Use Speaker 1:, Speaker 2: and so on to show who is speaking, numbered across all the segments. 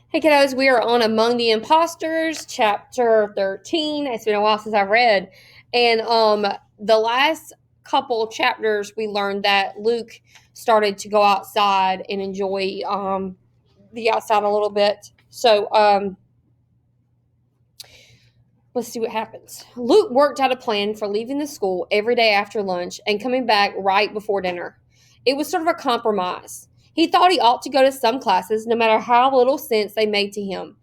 Speaker 1: Hey kiddos, we are on Among the Impostors, chapter 13. It's been a while since I've read. And the last couple of chapters we learned that Luke started to go outside and enjoy the outside a little bit. So let's see what happens. Luke worked out a plan for leaving the school every day after lunch and coming back right before dinner. It was sort of a compromise. He thought he ought to go to some classes, no matter how little sense they made to him.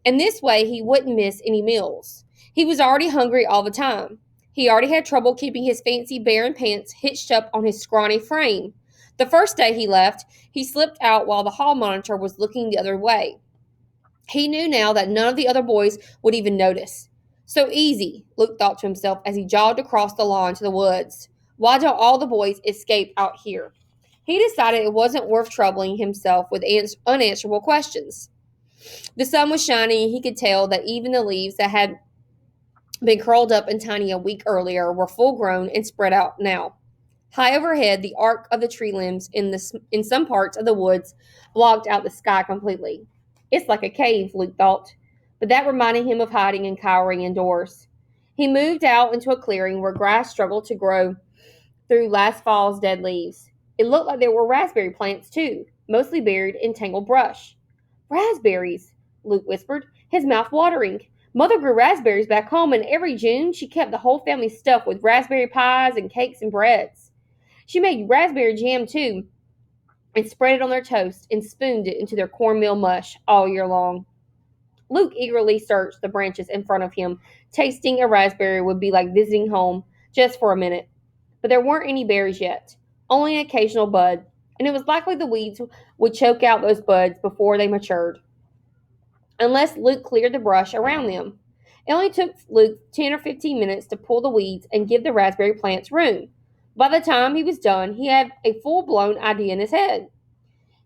Speaker 1: And this way, he wouldn't miss any meals. He was already hungry all the time. He already had trouble keeping his fancy Baron pants hitched up on his scrawny frame. The first day he left, he slipped out while the hall monitor was looking the other way. He knew now that none of the other boys would even notice. So easy, Luke thought to himself as he jogged across the lawn to the woods. Why don't all the boys escape out here? He decided it wasn't worth troubling himself with unanswerable questions. The sun was shining, and he could tell that even the leaves that had been curled up and tiny a week earlier were full grown and spread out now. High overhead, the arc of the tree limbs in some parts of the woods blocked out the sky completely. It's like a cave, Luke thought, but that reminded him of hiding and cowering indoors. He moved out into a clearing where grass struggled to grow through last fall's dead leaves. It looked like there were raspberry plants, too, mostly buried in tangled brush. Raspberries, Luke whispered, his mouth watering. Mother grew raspberries back home, and every June she kept the whole family stuffed with raspberry pies and cakes and breads. She made raspberry jam, too, and spread it on their toast and spooned it into their cornmeal mush all year long. Luke eagerly searched the branches in front of him. Tasting a raspberry would be like visiting home just for a minute. But there weren't any berries yet, only an occasional bud, and it was likely the weeds would choke out those buds before they matured, unless Luke cleared the brush around them. It only took Luke 10 or 15 minutes to pull the weeds and give the raspberry plants room. By the time he was done, he had a full-blown idea in his head.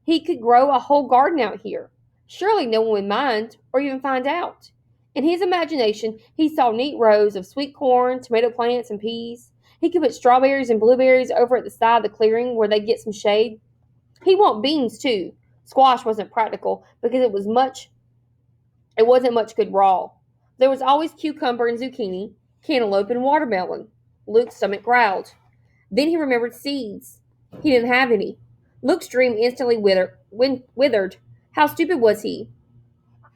Speaker 1: He could grow a whole garden out here. Surely no one would mind or even find out. In his imagination, he saw neat rows of sweet corn, tomato plants, and peas. He could put strawberries and blueberries over at the side of the clearing where they'd get some shade. He'd want beans, too. Squash wasn't practical because it wasn't much good raw. There was always cucumber and zucchini, cantaloupe and watermelon. Luke's stomach growled. Then he remembered seeds. He didn't have any. Luke's dream instantly withered. How stupid was he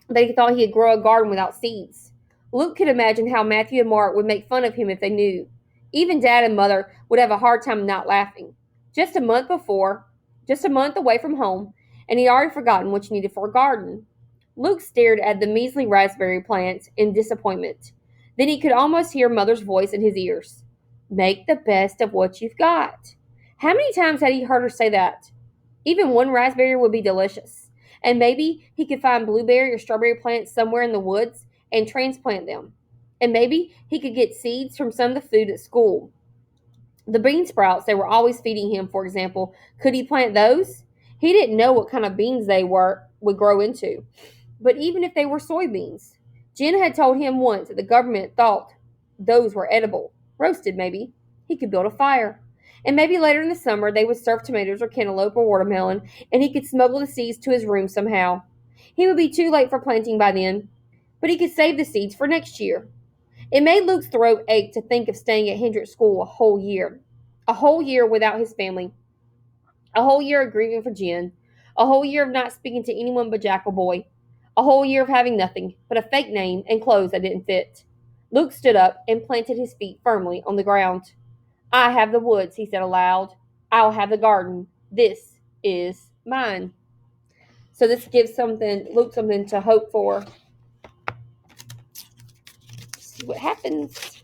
Speaker 1: that he thought he could grow a garden without seeds? Luke could imagine how Matthew and Mart would make fun of him if they knew. Even Dad and Mother would have a hard time not laughing. Just a month away from home, and he'd already forgotten what you needed for a garden. Luke stared at the measly raspberry plants in disappointment. Then he could almost hear Mother's voice in his ears. Make the best of what you've got. How many times had he heard her say that? Even one raspberry would be delicious. And maybe he could find blueberry or strawberry plants somewhere in the woods and transplant them. And maybe he could get seeds from some of the food at school. The bean sprouts they were always feeding him, for example, could he plant those? He didn't know what kind of beans they would grow into. But even if they were soybeans, Jen had told him once that the government thought those were edible. Roasted, maybe. He could build a fire. And maybe later in the summer they would serve tomatoes or cantaloupe or watermelon, and he could smuggle the seeds to his room somehow. He would be too late for planting by then, but he could save the seeds for next year. It made Luke's throat ache to think of staying at Hendrick's school a whole year. A whole year without his family. A whole year of grieving for Jen. A whole year of not speaking to anyone but Jackal Boy. A whole year of having nothing but a fake name and clothes that didn't fit. Luke stood up and planted his feet firmly on the ground. I have the woods, he said aloud. I'll have the garden. This is mine. So this gives Luke something to hope for. See what happens.